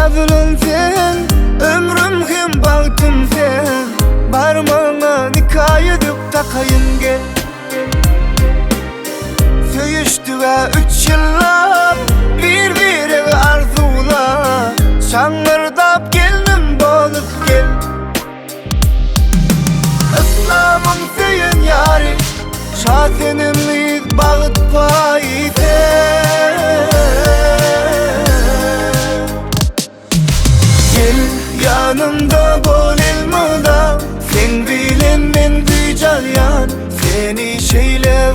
yazılın sen, ömrüm hem baktım sen. Parmağına nikah edip takayım gel. Söyüştüge 3 yıllap birbirine arzula, şangırdap geldim bolup gel. İslam'ın söyün yari, şasenimlik bağıt payide. Gel yanımda bol ilmida, sen bilen men gücal yan, seni şeyle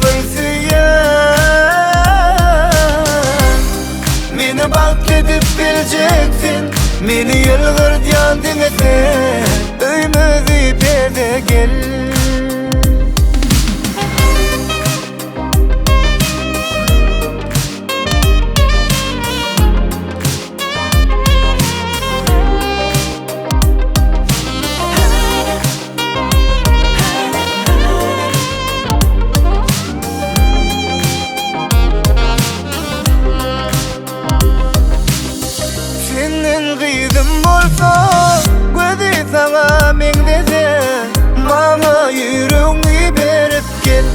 meni bak edip bileceksin, meni yılgır diyan demesin. Öymüzü bede gel. Senin kızım olsa gözü sana men dese, bana yüreğini berip gel.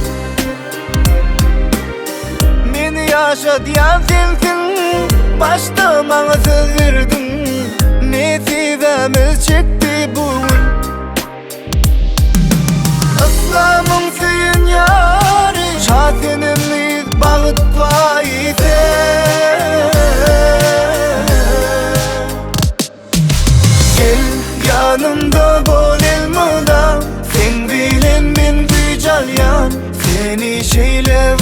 Meni yaşa diyan sensin, başta bana söz verdin. Mesifemiz çekti bugün. İslam'ın söyün yari, şasenimlik bağıt payide. Yanımda bol ilmida, sen bilen men gücal yan, seni şeyle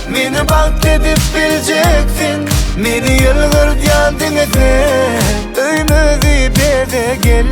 meni bak edip bileceksin, meni yılgır diyan demesin. Öymüzü bede gel.